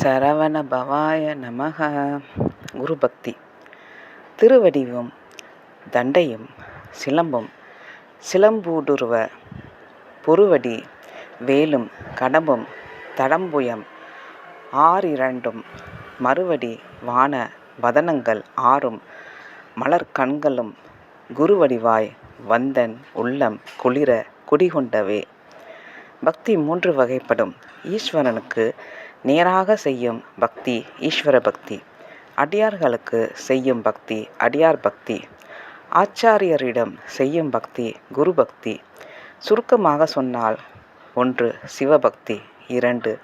சரவண பவாய நமக. குரு பக்தி. திருவடிவும் தண்டையும் சிலம்பும் சிலம்பூடுருவ பொருவடி வேலும் கடம்பும் தடம்புயம் ஆறிரண்டும் மறுவடி வான வதனங்கள் ஆறும் மலர்கண்களும் குருவடிவாய் வந்தன் உள்ளம் குளிர குடிகொண்டவே. பக்தி 3 வகைப்படும். ஈஸ்வரனுக்கு நேராக செய்யும் பக்தி ஈஸ்வர பக்தி, அடியார்களுக்கு செய்யும் பக்தி அடியார் பக்தி, ஆச்சாரியரிடம் செய்யும் பக்தி குரு பக்தி. சுருக்கமாக சொன்னால் 1 சிவபக்தி, 2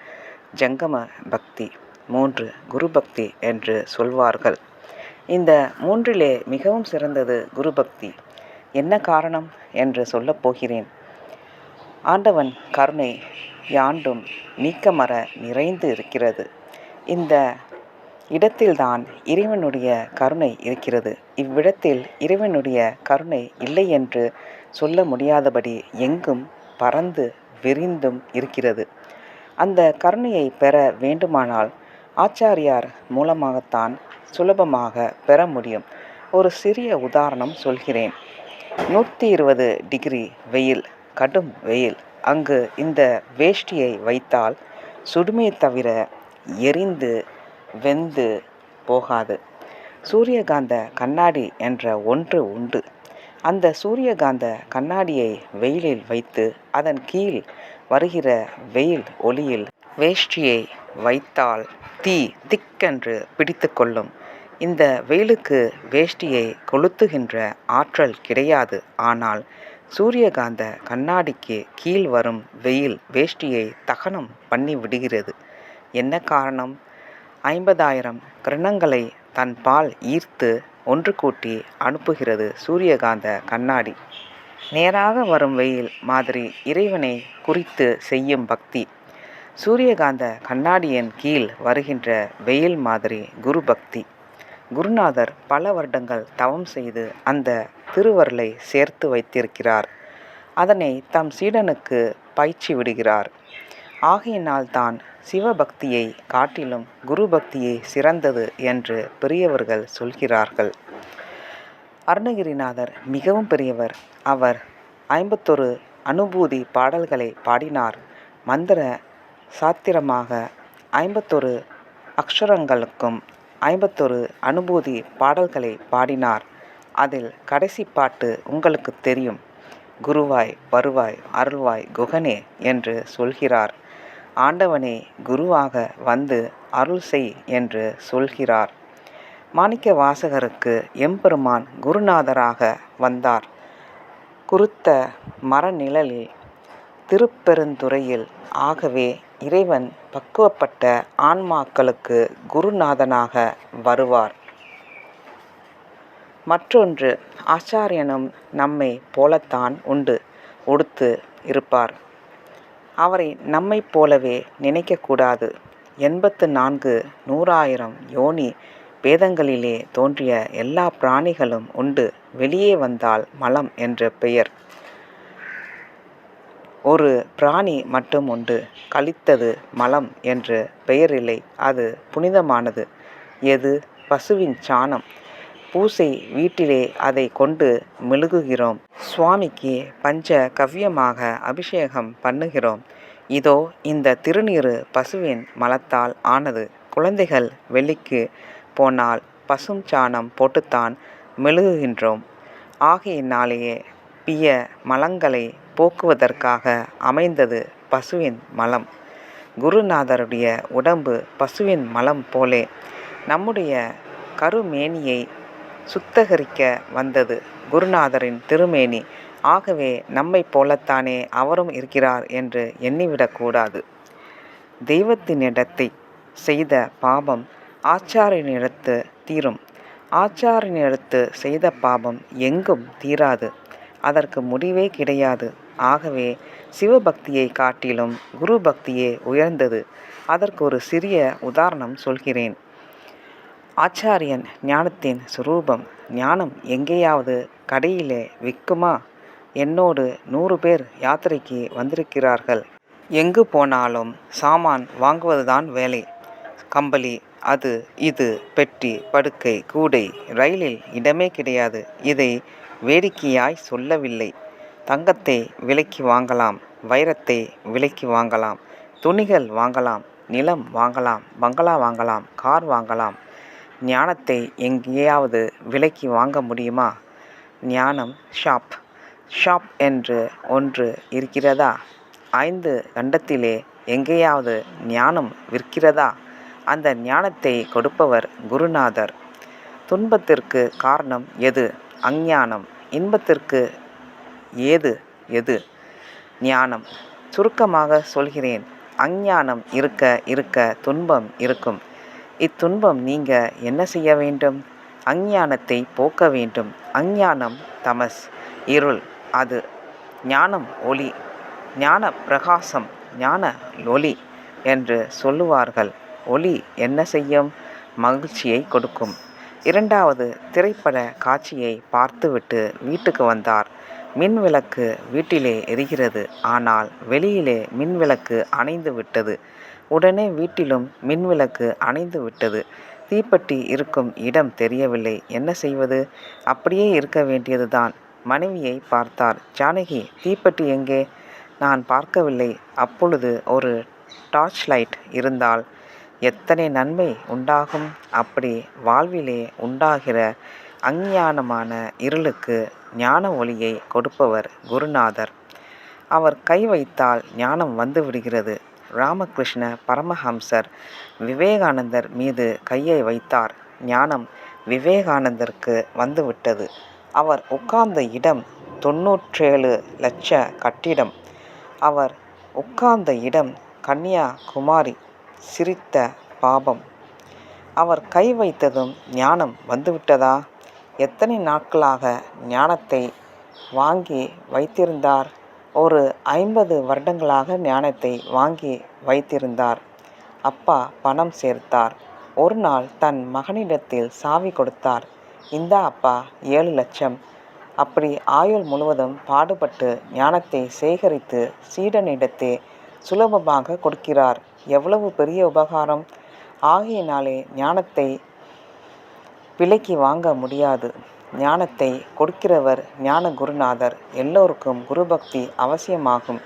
ஜங்கம பக்தி, 3 குரு பக்தி என்று சொல்வார்கள். இந்த 3லே மிகவும் சிறந்தது குரு பக்தி. என்ன காரணம் என்று சொல்லப் போகிறேன். ஆண்டவன் கருணை யாண்டும் நீக்கமற நிறைந்து இருக்கிறது. இந்த இடத்தில்தான் இறைவனுடைய கருணை இருக்கிறது. இவ்விடத்தில் இறைவனுடைய கருணை இல்லை என்று சொல்ல முடியாதபடி எங்கும் பறந்து விரிந்தும் இருக்கிறது. அந்த கருணையை பெற வேண்டுமானால் ஆச்சாரியார் மூலமாகத்தான் சுலபமாக பெற முடியும். ஒரு சிறிய உதாரணம் சொல்கிறேன். 120 டிகிரி வெயில், கடும் வெயில். அங்கு இந்த வேஷ்டியை வைத்தால் சுடுமே தவிர எரிந்து வெந்து போகாது. சூரியகாந்த கண்ணாடி என்ற ஒன்று உண்டு. அந்த சூரியகாந்த கண்ணாடியை வெயிலில் வைத்து அதன் கீழ் வருகிற வெயில் ஒளியில் வேஷ்டியை வைத்தால் தீ திக்கென்று பிடித்து கொள்ளும். இந்த வெயிலுக்கு வேஷ்டியை கொளுத்துகின்ற ஆற்றல் கிடையாது. ஆனால் சூரியகாந்த கண்ணாடிக்கு கீழ் வரும் வெயில் வேஷ்டியை தகனம் பண்ணி விடுகிறது. என்ன காரணம்? 50,000 கிரணங்களை தன் பால் ஈர்த்து ஒன்று கூட்டி அனுப்புகிறது சூரியகாந்த கண்ணாடி. நேராக வரும் வெயில் மாதிரி இறைவனை குறித்து செய்யும் பக்தி. சூரியகாந்த கண்ணாடியின் கீழ் வருகின்ற வெயில் மாதிரி குரு பக்தி. குருநாதர் பல வருடங்கள் தவம் செய்து அந்த திருவருளை சேர்த்து வைத்திருக்கிறார். அதனை தம் சீடனுக்கு பயிற்சி விடுகிறார். ஆகையினால்தான் சிவபக்தியை காட்டிலும் குரு பக்தியை சிறந்தது என்று பெரியவர்கள் சொல்கிறார்கள். அருணகிரிநாதர் மிகவும் பெரியவர். அவர் 51 அனுபூதி பாடல்களை பாடினார். மந்திர சாத்திரமாக 51 அக்ஷரங்களுக்கும் 51 அனுபூதி பாடல்களை பாடினார். அதில் கடைசி பாட்டு உங்களுக்கு தெரியும். குருவாய் வருவாய் அருள்வாய் குகனே என்று சொல்கிறார். ஆண்டவனே குருவாக வந்து அருள் செய் என்று சொல்கிறார். மாணிக்க வாசகருக்கு எம்பெருமான் குருநாதராக வந்தார். குருத்த மரநிழலில் திருப்பெருந்துறையில். ஆகவே இறைவன் பக்குவப்பட்ட ஆன்மாக்களுக்கு குருநாதனாக வருவார். மற்றொன்று, ஆச்சாரியனும் நம்மை போலத்தான் உடுத்து இருப்பார். அவரை நம்மை போலவே நினைக்கக்கூடாது. 84 100,000 யோனி வேதங்களிலே தோன்றிய எல்லா பிராணிகளும் உண்டு. வெளியே வந்தால் மலம் என்ற பெயர். ஒரு பிராணி மட்டும் உண்டு. கழித்தது மலம் என்று பெயரில்லை. அது புனிதமானது. எது? பசுவின் சாணம். பூசை வீட்டிலே அதை கொண்டு மெழுகுகிறோம். சுவாமிக்கு பஞ்ச கவ்யமாக அபிஷேகம் பண்ணுகிறோம். இதோ இந்த திருநீறு பசுவின் மலத்தால் ஆனது. குழந்தைகள் வெளிக்கு போனால் பசும் சாணம் போட்டுத்தான் மெழுகுகின்றோம். ஆகையினாலேயே பிய மலங்களை போக்குவதற்காக அமைந்தது பசுவின் மலம். குருநாதருடைய உடம்பு பசுவின் மலம் போலே நம்முடைய கருமேனியை சுத்தகரிக்க வந்தது குருநாதரின் திருமேனி. ஆகவே நம்மை போலத்தானே அவரும் இருக்கிறார் என்று எண்ணிவிடக்கூடாது. தெய்வத்தினிடத்தை செய்த பாபம் ஆச்சாரியனிடத்து தீரும். ஆச்சாரியனிடத்து செய்த பாபம் எங்கும் தீராது. அதற்கு முடிவே கிடையாது. ஆகவே சிவபக்தியை காட்டிலும் குரு பக்தியே உயர்ந்தது. அதற்கு ஒரு சிறிய உதாரணம் சொல்கிறேன். ஆச்சாரியன் ஞானத்தின் சுரூபம். ஞானம் எங்கேயாவது கடையிலே விற்குமா? என்னோடு 100 பேர் யாத்திரைக்கு வந்திருக்கிறார்கள். எங்கு போனாலும் சாமான் வாங்குவதுதான் வேலை. கம்பளி, அது இது, பெட்டி, படுக்கை, கூடை, ரயிலில் இடமே கிடையாது. இதை வேடிக்கையாய் சொல்லவில்லை. தங்கத்தை விலைக்கு வாங்கலாம், வைரத்தை விலைக்கு வாங்கலாம், துணிகள் வாங்கலாம், நிலம் வாங்கலாம், பங்களா வாங்கலாம், கார் வாங்கலாம். ஞானத்தை எங்கேயாவது விலைக்கு வாங்க முடியுமா? ஞானம் ஷாப். ஷாப் என்று ஒன்று இருக்கிறதா? 5 கண்டத்திலே எங்கேயாவது ஞானம் விற்கிறதா? அந்த ஞானத்தை கொடுப்பவர் குருநாதர். துன்பத்திற்கு காரணம் எது? அஞ்ஞானம். இன்பத்திற்கு ஏது எது? ஞானம். சுருக்கமாக சொல்கிறேன். அஞ்ஞானம் இருக்க இருக்க துன்பம் இருக்கும். இத்துன்பம் நீங்க என்ன செய்ய வேண்டும்? அஞ்ஞானத்தை போக்க வேண்டும். அஞ்ஞானம் தமஸ், இருள். அது ஞானம் ஒளி, ஞான பிரகாசம், ஞான ஒளி என்று சொல்லுவார்கள். ஒளி என்ன செய்யும்? மகிழ்ச்சியை கொடுக்கும். 2வது திரைப்பட காட்சியை பார்த்துவிட்டு வீட்டுக்கு வந்தார். மின்விளக்கு வீட்டிலே எரிகிறது. ஆனால் வெளியிலே மின்விளக்கு அணைந்து விட்டது. உடனே வீட்டிலும் மின்விளக்கு அணைந்து விட்டது. தீப்பெட்டி இருக்கும் இடம் தெரியவில்லை. என்ன செய்வது? அப்படியே இருக்க வேண்டியதுதான். மனைவியை பார்த்தார். ஜானகி, தீப்பெட்டி எங்கே? நான் பார்க்கவில்லை. அப்பொழுது ஒரு டார்ச் லைட் இருந்தால் எத்தனை நன்மை உண்டாகும். அப்படி வாழ்விலே உண்டாகிற அஞ்ஞானமான இருளுக்கு ஞான ஒளியை கொடுப்பவர் குருநாதர். அவர் கை வைத்தால் ஞானம் வந்து விடுகிறது. ராமகிருஷ்ண பரமஹம்சர் விவேகானந்தர் மீது கையை வைத்தார். ஞானம் விவேகானந்தருக்கு வந்துவிட்டது. அவர் உட்கார்ந்த இடம் 97 லட்ச கட்டிடம். அவர் உட்கார்ந்த இடம் கன்னியாகுமரி. சிரித்த பாபம். அவர் கை வைத்ததும் ஞானம் வந்துவிட்டதா? எத்தனை நாட்களாக ஞானத்தை வாங்கி வைத்திருந்தார்? ஒரு 50 வருடங்களாக ஞானத்தை வாங்கி வைத்திருந்தார். அப்பா பணம் சேர்த்தார். ஒரு நாள் தன் மகனிடத்தில் சாவி கொடுத்தார். இந்தா அப்பா 7 லட்சம். அப்படி ஆயுள் முழுவதும் பாடுபட்டு ஞானத்தை சேகரித்து சீடனிடத்தே சுலபமாக கொடுக்கிறார். எவ்வளவு பெரிய உபகாரம்! ஆகையினாலே ஞானத்தை விலைக்கு வாங்க முடியாது. ஞானத்தை கொடுக்கிறவர் ஞான குருநாதர். எல்லோருக்கும் குருபக்தி அவசியமாகும்.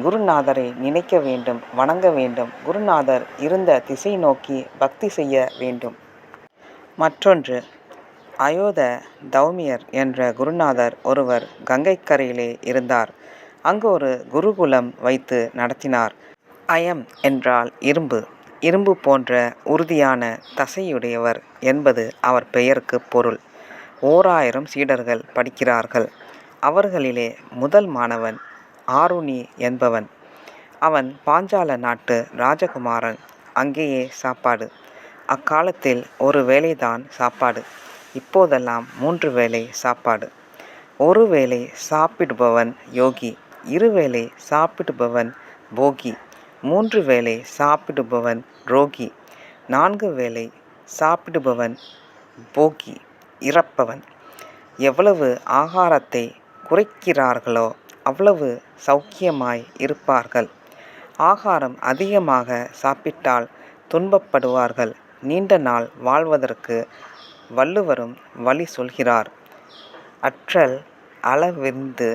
குருநாதரை நினைக்க வேண்டும், வணங்க வேண்டும். குருநாதர் இருந்த திசை நோக்கி பக்தி செய்ய வேண்டும். மற்றொன்று, அயோத தௌமியர் என்ற குருநாதர் ஒருவர் கங்கைக்கரையிலே இருந்தார். அங்கு ஒரு குருகுலம் வைத்து நடத்தினார். அயம் என்றால் இரும்பு. இரும்பு போன்ற உறுதியான தசையுடையவர் என்பது அவர் பெயருக்கு பொருள். 1000 சீடர்கள் படிக்கிறார்கள். அவர்களிலே முதல் மாணவன் ஆருணி என்பவன். அவன் பாஞ்சால நாட்டு ராஜகுமாரன். அங்கேயே சாப்பாடு. அக்காலத்தில் ஒரு வேளைதான் சாப்பாடு. இப்போதெல்லாம் 3 வேளை சாப்பாடு. ஒரு வேளை சாப்பிடுபவன் யோகி, 2 வேளை சாப்பிடுபவன் போகி, 3 வேளை சாப்பிடுபவன் ரோகி, 4 வேளை சாப்பிடுபவன் போகி, இறப்பவன். எவ்வளவு ஆகாரத்தை குறைக்கிறார்களோ அவ்வளவு சௌக்கியமாய் இருப்பார்கள். ஆகாரம் அதிகமாக சாப்பிட்டால் துன்பப்படுவார்கள். நீண்ட நாள் வாழ்வதற்கு வள்ளுவரும் வழி சொல்கிறார். அற்றல் அளவிருந்து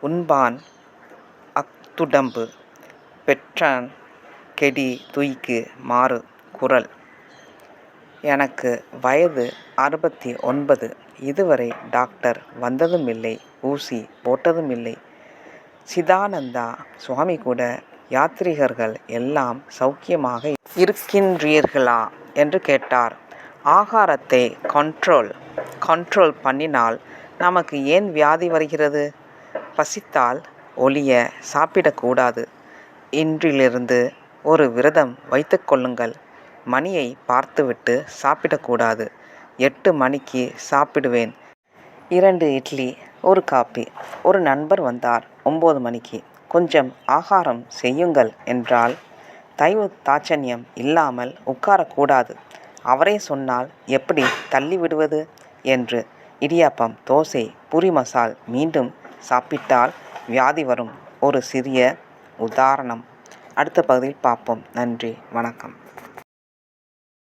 உண்பான் அத்துடம்பு பெற்றான் கெடி துய்க்கு மாறு. குறள். எனக்கு வயது 69. இதுவரை டாக்டர் வந்ததுமில்லை, ஊசி போட்டதுமில்லை. சிதானந்தா சுவாமி கூட யாத்ரீகர்கள் எல்லாம் சௌக்கியமாக இருக்கின்றீர்களா என்று கேட்டார். ஆகாரத்தை கண்ட்ரோல் பண்ணினால் நமக்கு ஏன் வியாதி வருகிறது? பசித்தால் ஒளிய சாப்பிடக்கூடாது. இன்றிலிருந்து ஒரு விரதம் வைத்து கொள்ளுங்கள். மணியை பார்த்துவிட்டு சாப்பிடக்கூடாது. 8 மணிக்கு சாப்பிடுவேன். 2 இட்லி, 1 காப்பி. ஒரு நண்பர் வந்தார் 9 மணிக்கு. கொஞ்சம் ஆகாரம் செய்யுங்கள் என்றால் தயவு தாட்சண்யம் இல்லாமல் உட்காரக்கூடாது. அவரே சொன்னால் எப்படி தள்ளி விடுவது என்று. இடியாப்பம், தோசை, பூரி மசால் மீண்டும் சாப்பிட்டால் வியாதி வரும். ஒரு சிறிய உதாரணம். அடுத்த பகுதியில் பார்ப்போம். நன்றி, வணக்கம்.